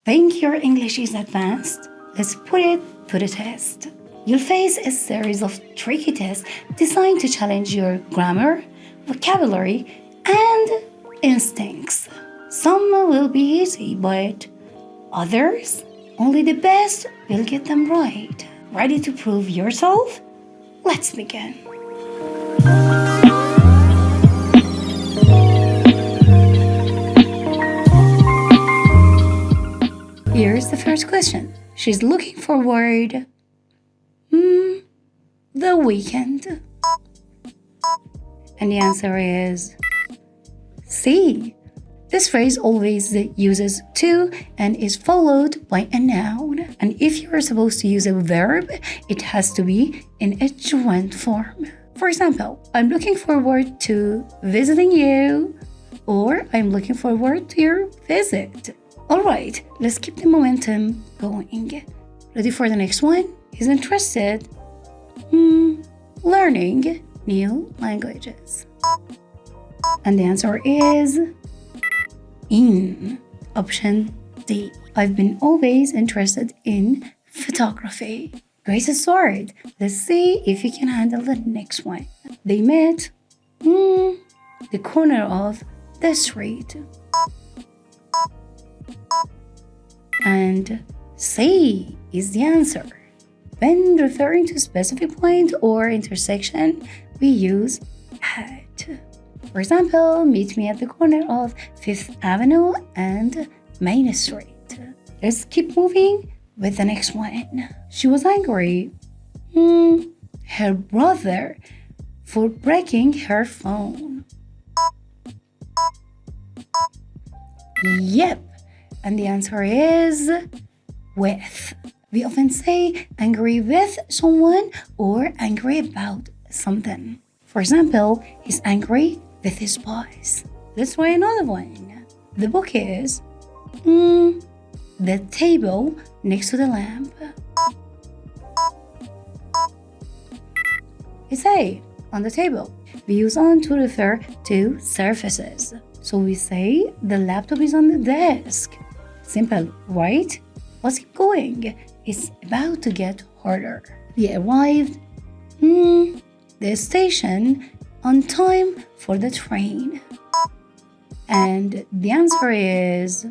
Think your English is advanced? Let's put it to the test. You'll face a series of tricky tests designed to challenge your grammar, vocabulary, and instincts. Some will be easy, but others, only the best will get them right. Ready to prove yourself? Let's begin. Here's the first question. She's looking forward the weekend. And the answer is C. This phrase always uses to and is followed by a noun. And if you're supposed to use a verb, it has to be in a gerund form. For example, I'm looking forward to visiting you, or I'm looking forward to your visit. All right, let's keep the momentum going. Ready for the next one? He's interested learning new languages. And the answer is in option D. I've been always interested in photography. Great start. Let's see if you can handle the next one. They met the corner of the street. And C is the answer. When referring to a specific point or intersection, we use at. For example, meet me at the corner of 5th Avenue and Main Street. Let's keep moving with the next one. She was angry, her brother, for breaking her phone. Yep, and the answer is with. We often say angry with someone or angry about something. For example, he's angry with his boss. Let's try another one. The book is the table next to the lamp. It's A, on the table. We use on to refer to surfaces. So we say the laptop is on the desk. Simple, right? Let's keep going. It's about to get harder. We arrived the station on time for the train. And the answer is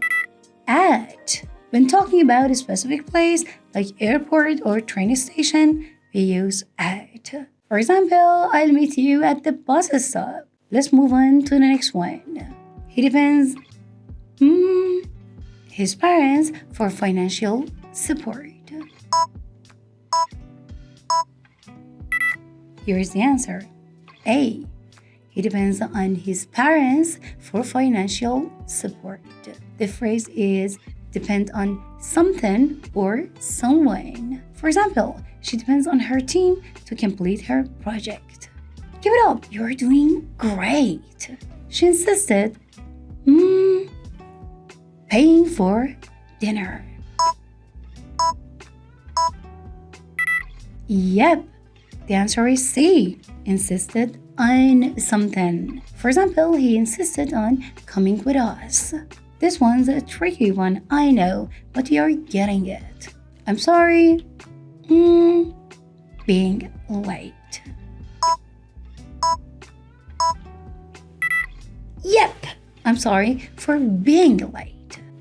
at. When talking about a specific place like airport or train station, we use at. For example, I'll meet you at the bus stop. Let's move on to the next one. He depends his parents for financial support. Here's the answer. A. He depends on his parents for financial support. The phrase is depend on something or someone. For example, she depends on her team to complete her project. Give it up, you're doing great. She insisted, paying for dinner. Yep, the answer is C, insisted on something. For example, he insisted on coming with us. This one's a tricky one, I know, but you're getting it. I'm sorry, being late. Yep, I'm sorry for being late.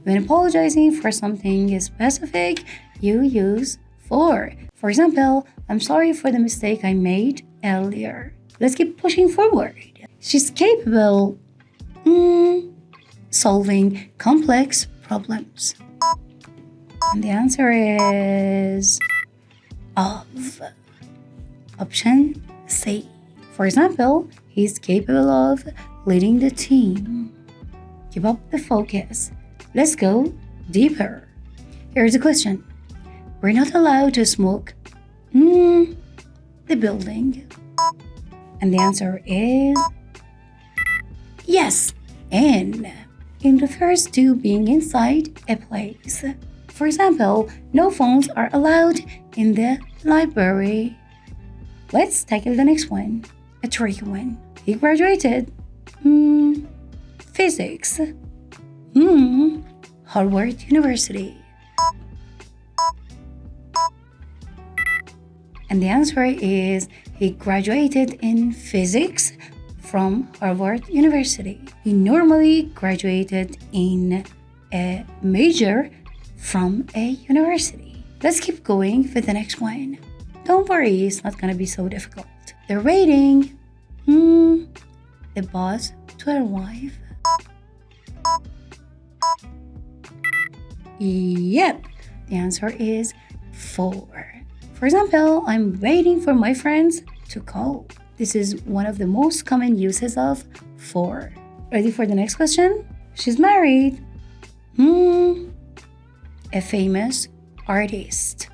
When apologizing for something specific, you use for. For example, I'm sorry for the mistake I made earlier. Let's keep pushing forward. She's capable solving complex problems. And the answer is of. Option C. For example, he's capable of leading the team. Keep up the focus. Let's go deeper. Here's a question. We're not allowed to smoke the building. And the answer is yes, in. It refers to being inside a place. For example, no phones are allowed in the library. Let's tackle the next one, a tricky one. He graduated physics Harvard University. And the answer is he graduated in physics from Harvard University. He normally graduated in a major from a university. Let's keep going for the next one. Don't worry, it's not gonna be so difficult. The rating, the bus to arrive. Yep, the answer is 4. For example, I'm waiting for my friends to call. This is one of the most common uses of 4. Ready for the next question? She's married. A famous artist.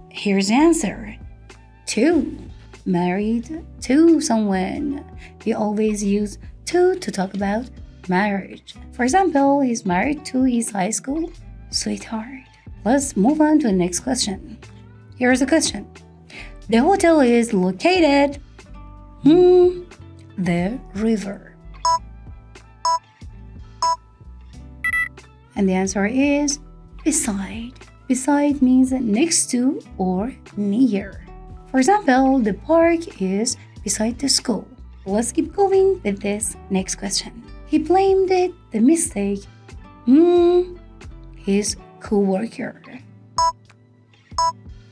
Here's the answer. 2. Married to someone. We always use to talk about marriage. For example, he's married to his high school sweetheart. Let's move on to the next question. Here's the question. The hotel is located the river. And the answer is beside. Beside means next to or near. For example, the park is beside the school. Let's keep going with this next question. He blamed the mistake his co-worker.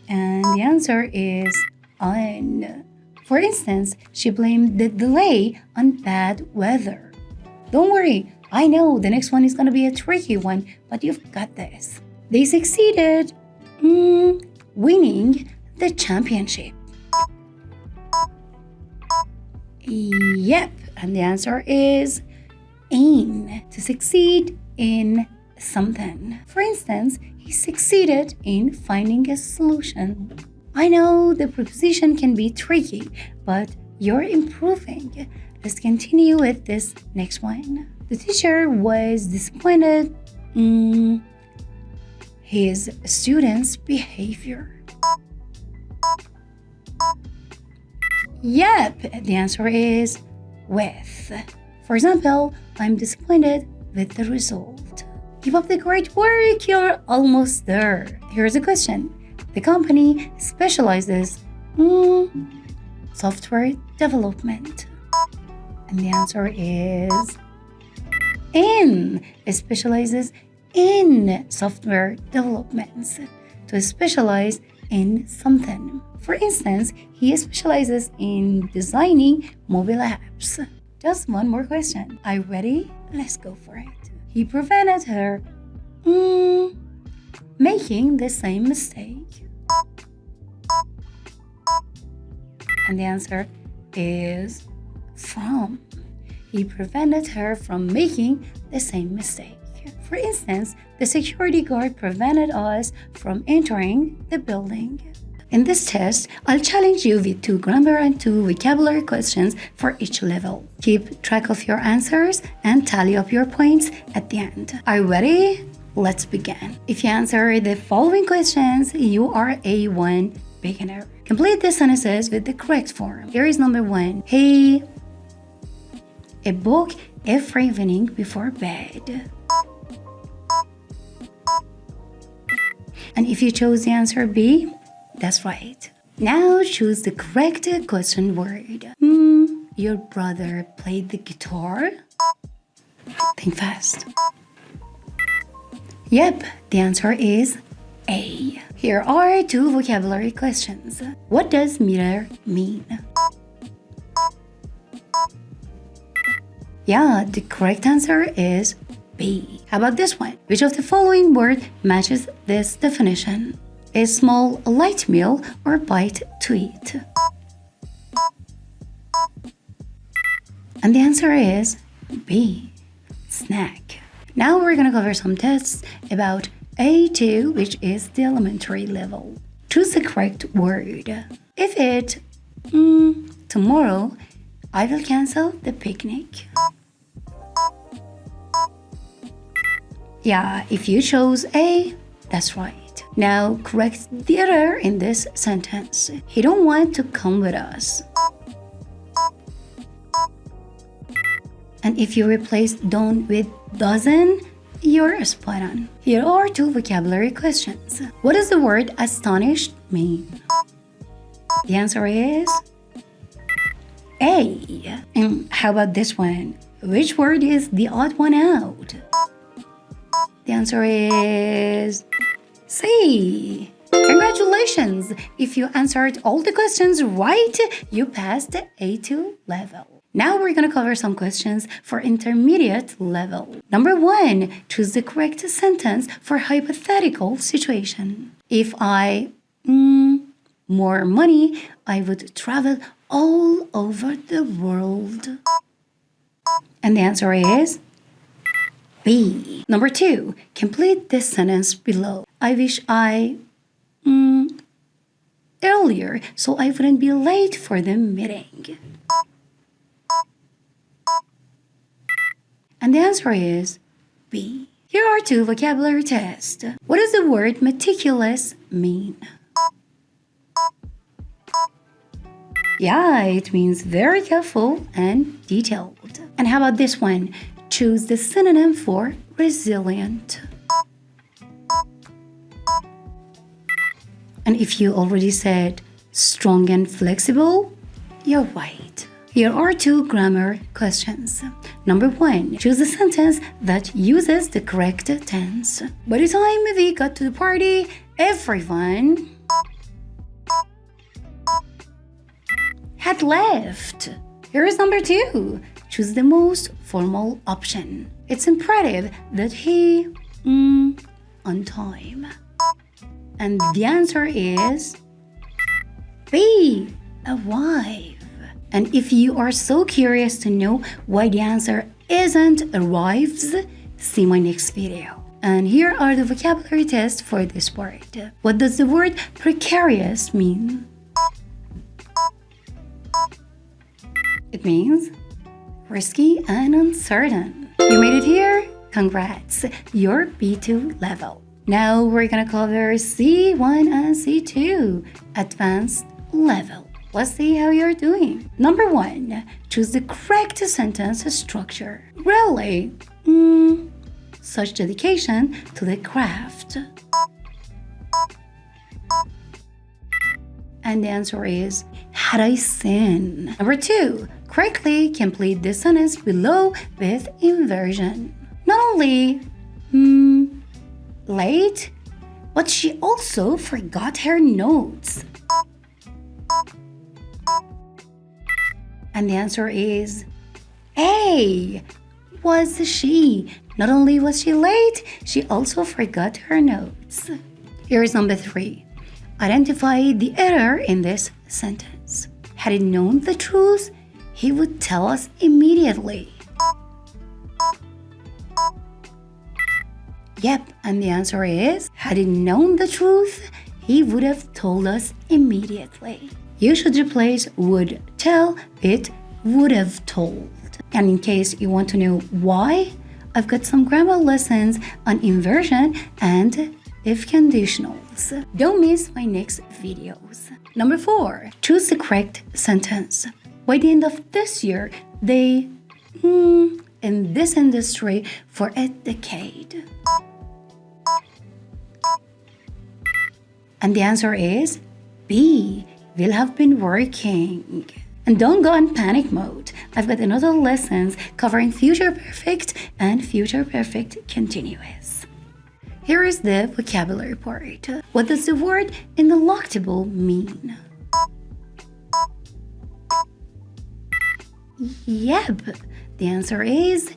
And the answer is on. For instance, she blamed the delay on bad weather. Don't worry, I know the next one is going to be a tricky one, but you've got this. They succeeded winning the championship. Yep, and the answer is in. To succeed in something. For instance, he succeeded in finding a solution. I know the preposition can be tricky, but you're improving. Let's continue with this next one. The teacher was disappointed his students' behavior. Yep, the answer is with. For example, I'm disappointed with the result. Keep up the great work, you're almost there. Here's a question. The company specializes software development. And the answer is in. It specializes in software developments. To specialize in something. For instance, he specializes in designing mobile apps. Just one more question. Are you ready? Let's go for it. He prevented her making the same mistake. And the answer is from. He prevented her from making the same mistake. For instance, the security guard prevented us from entering the building. In this test, I'll challenge you with 2 grammar and 2 vocabulary questions for each level. Keep track of your answers and tally up your points at the end. Are you ready? Let's begin. If you answer the following questions, you are A1 beginner. Complete the sentences with the correct form. Here is number 1. Hey, a book every evening before bed. And if you chose the answer B, that's right. Now choose the correct question word. Your brother played the guitar? Think fast. Yep, the answer is A. Here are 2 vocabulary questions. What does meter mean? Yeah, the correct answer is B. How about this one? Which of the following word matches this definition? A small light meal or bite to eat? And the answer is B. Snack. Now we're gonna cover some tests about A2, which is the elementary level. Choose the correct word. If it, tomorrow, I will cancel the picnic. Yeah, if you chose A, that's right. Now correct the error in this sentence. He don't want to come with us. And if you replace don't with doesn't, you're spot on. Here are two vocabulary questions. What does the word astonished mean? The answer is A. And how about this one? Which word is the odd one out? The answer is C. Congratulations! If you answered all the questions right, you passed the A2 level. Now we're gonna cover some questions for intermediate level. Number 1, choose the correct sentence for hypothetical situation. If I more money, I would travel all over the world. And the answer is B. Number 2, complete this sentence below. I wish I earlier so I wouldn't be late for the meeting. And the answer is B. Here are two vocabulary tests. What does the word meticulous mean? Yeah, it means very careful and detailed. And how about this one? Choose the synonym for resilient. And if you already said strong and flexible, you're right. Here are two grammar questions. Number 1, choose a sentence that uses the correct tense. By the time we got to the party, everyone had left. Here is number 2. Choose the most formal option. It's imperative that he on time. And the answer is B. Arrive. And if you are so curious to know why the answer isn't arrives, see my next video. And here are the vocabulary tests for this word. What does the word precarious mean? It means risky and uncertain. You made it here? Congrats, you're B2 level. Now we're gonna cover C1 and C2, advanced level. Let's see how you're doing. Number 1, choose the correct sentence structure. Really? Such dedication to the craft. And the answer is, had I sinned? Number 2, correctly complete the sentence below with inversion. Not only late, but she also forgot her notes. And the answer is A. Was she? Not only was she late, she also forgot her notes. Here is number 3. Identify the error in this sentence. Had he known the truth, he would tell us immediately. Yep, and the answer is, had he known the truth, he would have told us immediately. You should replace would tell with would have told. And in case you want to know why, I've got some grammar lessons on inversion and if conditionals. Don't miss my next videos. Number 4, choose the correct sentence. By the end of this year, they in this industry for a decade. And the answer is B. Will have been working. And don't go in panic mode. I've got another lessons covering future perfect and future perfect continuous. Here is the vocabulary part. What does the word ineluctable mean? Yep, the answer is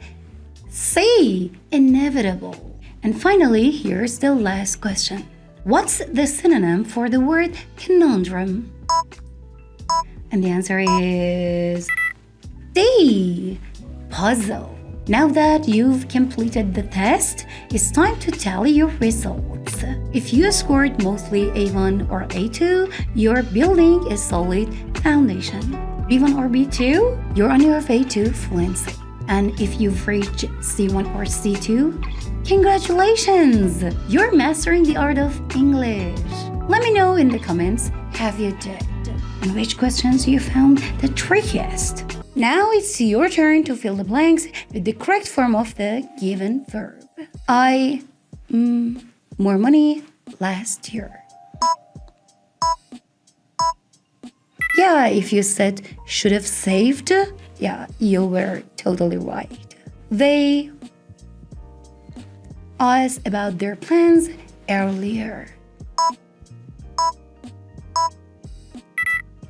C. Inevitable. And finally, here's the last question. What's the synonym for the word conundrum? And the answer is D. Puzzle. Now that you've completed the test, it's time to tally your results. If you scored mostly A1 or A2, you're building a solid foundation. B1 or B2, you're on your way to fluency. And if you've reached C1 or C2, congratulations! You're mastering the art of English. Let me know in the comments, have you did? And which questions you found the trickiest. Now it's your turn to fill the blanks with the correct form of the given verb. I more money last year. Yeah, if you said should have saved, yeah, you were totally right. They asked about their plans earlier.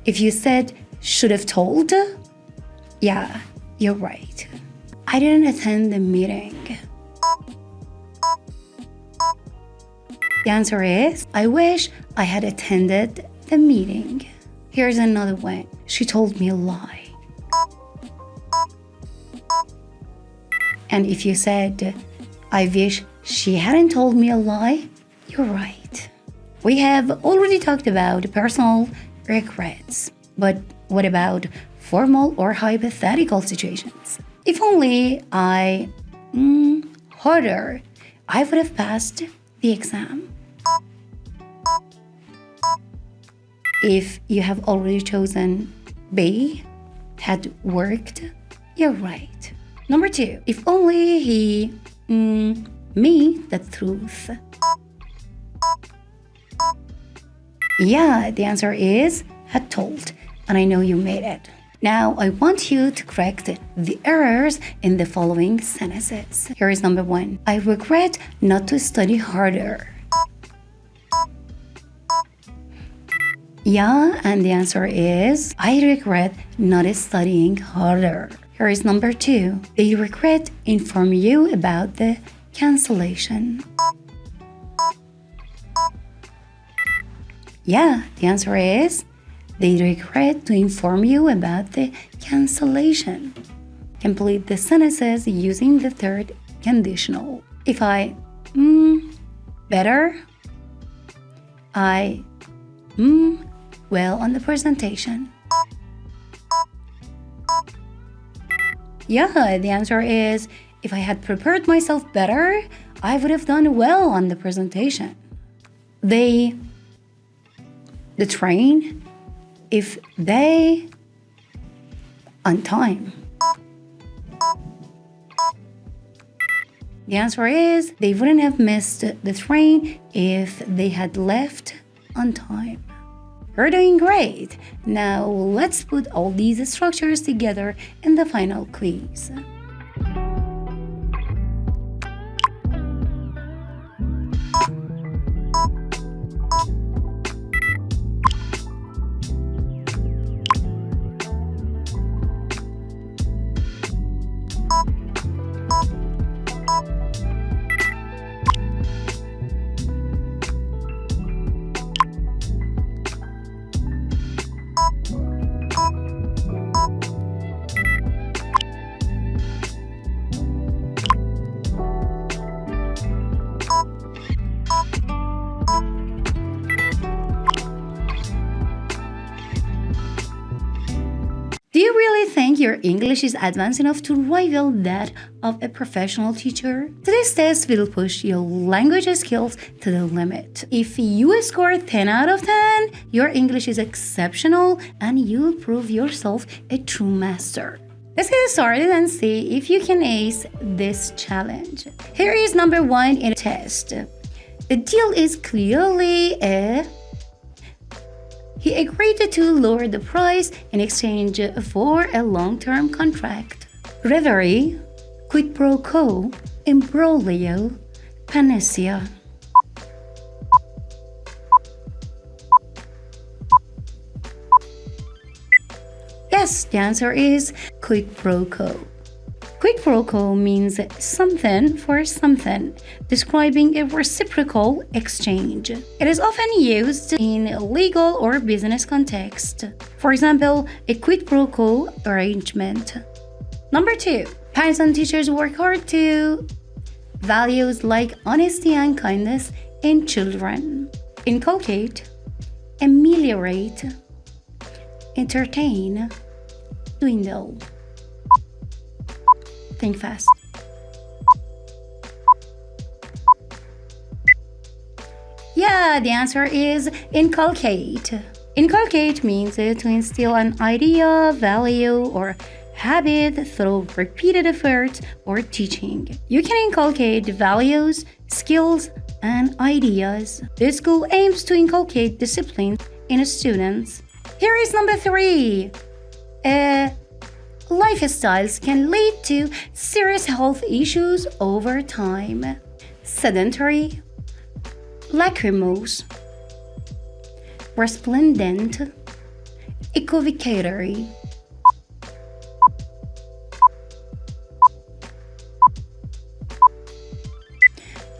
If you said should have told, yeah, you're right. I didn't attend the meeting. The answer is, I wish I had attended the meeting. Here's another one. She told me a lie. And if you said, I wish she hadn't told me a lie, you're right. We have already talked about personal regrets, but what about formal or hypothetical situations? If only harder, I would have passed the exam. If you have already chosen B, had worked, you're right. Number 2, if only he me the truth. Yeah, the answer is had told, and I know you made it. Now I want you to correct the errors in the following sentences. Here is number 1. I regret not to study harder. Yeah, and the answer is I regret not studying harder. Here is number 2. They regret inform you about the cancellation. Yeah, the answer is they regret to inform you about the cancellation. Complete the sentences using the third conditional. If I better, I well on the presentation. Yeah, the answer is if I had prepared myself better, I would have done well on the presentation. The train, if they on time. The answer is they wouldn't have missed the train if they had left on time. You're doing great. Now let's put all these structures together in the final quiz. Do you really think your English is advanced enough to rival that of a professional teacher? Today's test will push your language skills to the limit. If you score 10 out of 10, your English is exceptional and you'll prove yourself a true master. Let's get started and see if you can ace this challenge. Here is number 1 in the test. The deal is clearly a he agreed to lower the price in exchange for a long-term contract. Reverie, quid pro quo, imbroglio, panacea. Yes, the answer is quid pro quo. Quid pro quo means something for something, describing a reciprocal exchange. It is often used in a legal or business context. For example, a quid pro quo arrangement. Number 2, Python teachers work hard to values like honesty and kindness in children. Inculcate, ameliorate, entertain, dwindle. Think fast. Yeah, the answer is inculcate. Inculcate means to instill an idea, value, or habit through repeated effort or teaching. You can inculcate values, skills, and ideas. This school aims to inculcate discipline in students. Here is number 3. Lifestyles can lead to serious health issues over time. Sedentary, lachrymose, resplendent, equivocatory.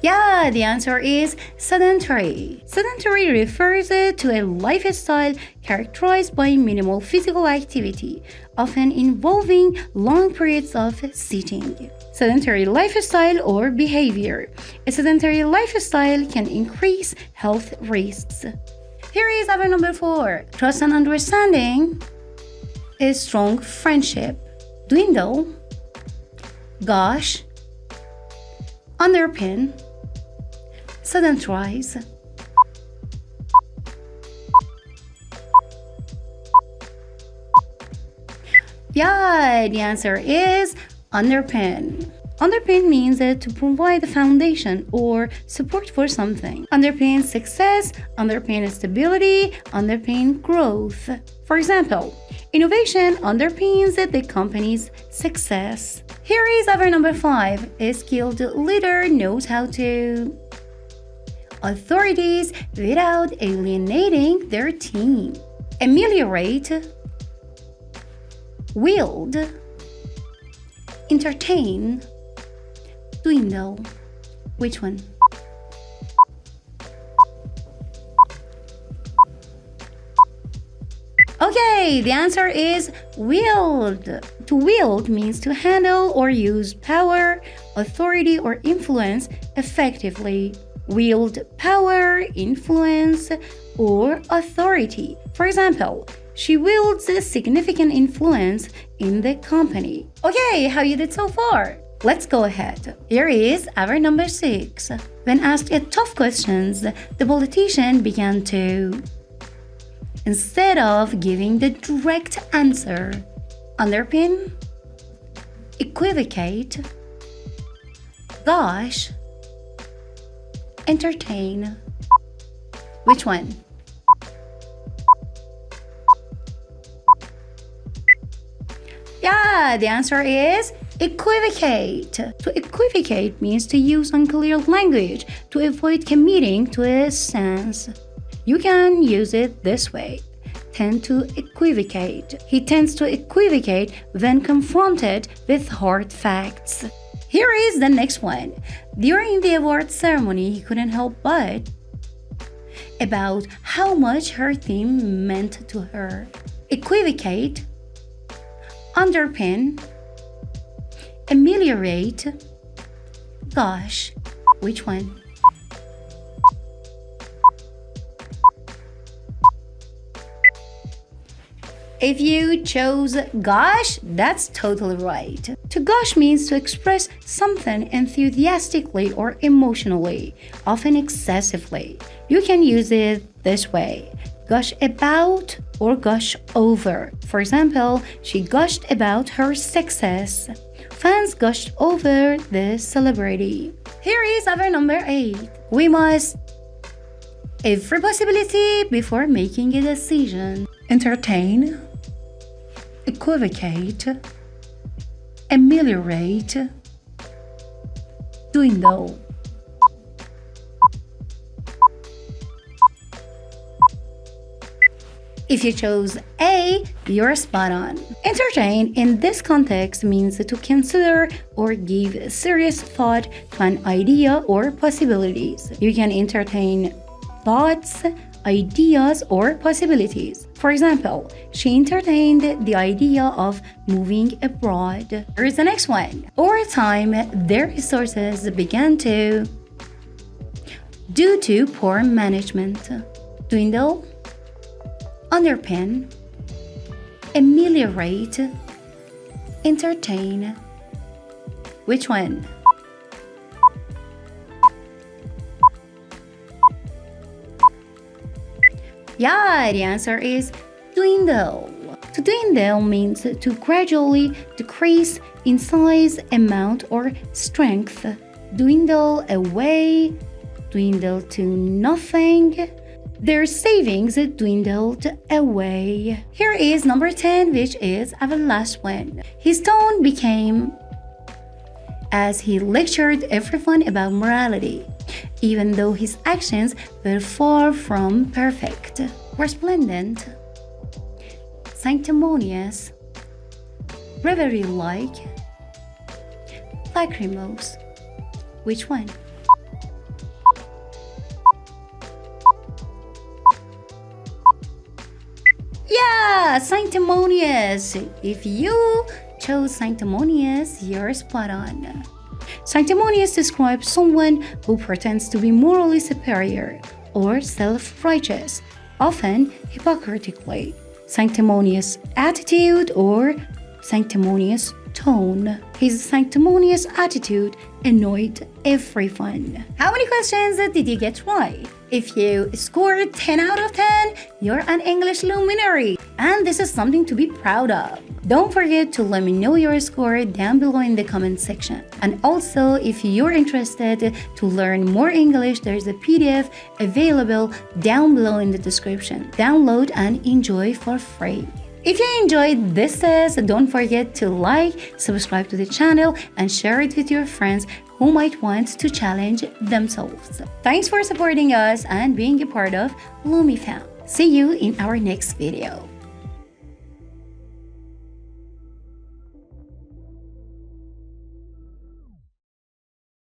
Yeah, the answer is sedentary. Sedentary refers to a lifestyle characterized by minimal physical activity, often involving long periods of sitting. Sedentary lifestyle or behavior. A sedentary lifestyle can increase health risks. Here is our number 4. Trust and understanding is strong friendship. Dwindle, gush, underpin, sedentarize. Yeah, the answer is underpin. Underpin means to provide a foundation or support for something. Underpin success, underpin stability, underpin growth. For example, innovation underpins the company's success. Here is our number 5. A skilled leader knows how to authorities without alienating their team. Ameliorate, wield, entertain, dwindle. Which one? Okay, the answer is wield. To wield means to handle or use power, authority, or influence effectively. Wield power, influence, or authority. For example, she wields a significant influence in the company. Okay, how you did so far? Let's go ahead. Here is our number 6. When asked tough questions, the politician began to, instead of giving the direct answer, underpin, equivocate, gush, entertain. Which one? Yeah, the answer is equivocate. To equivocate means to use unclear language to avoid committing to a stance. You can use it this way. Tend to equivocate. He tends to equivocate when confronted with hard facts. Here is the next one. During the award ceremony, he couldn't help but about how much her theme meant to her. Equivocate, underpin, ameliorate, gush. Which one? If you chose gush, that's totally right. To gush means to express something enthusiastically or emotionally, often excessively. You can use it this way: gush about or gush over. For example, she gushed about her success. Fans gushed over the celebrity. Here is our number 8. We must every possibility before making a decision. Entertain, equivocate, ameliorate, dwindle. If you chose A, you're spot on. Entertain in this context means to consider or give serious thought to an idea or possibilities. You can entertain thoughts, ideas, or possibilities. For example, she entertained the idea of moving abroad. Here is the next one. Over time, their resources began to, due to poor management, dwindle, underpin, ameliorate, entertain. Which one? Yeah, the answer is dwindle. To dwindle means to gradually decrease in size, amount, or strength. Dwindle away, dwindle to nothing. Their savings dwindled away. Here is number 10, which is our last one. His tone became as he lectured everyone about morality, even though his actions were far from perfect. Resplendent, sanctimonious, reverie-like, lachrymose. Which one? Yeah, sanctimonious. If you chose sanctimonious, you're spot on. Sanctimonious describes someone who pretends to be morally superior or self-righteous, often hypocritically. Sanctimonious attitude or sanctimonious tone. His sanctimonious attitude annoyed everyone. How many questions did you get right? If you scored 10 out of 10, you're an English luminary, and this is something to be proud of. Don't forget to let me know your score down below in the comment section. And also, if you're interested to learn more English, there's a PDF available down below in the description. Download and enjoy for free. If you enjoyed this test, don't forget to like, subscribe to the channel, and share it with your friends who might want to challenge themselves. Thanks for supporting us and being a part of LumiFam. See you in our next video.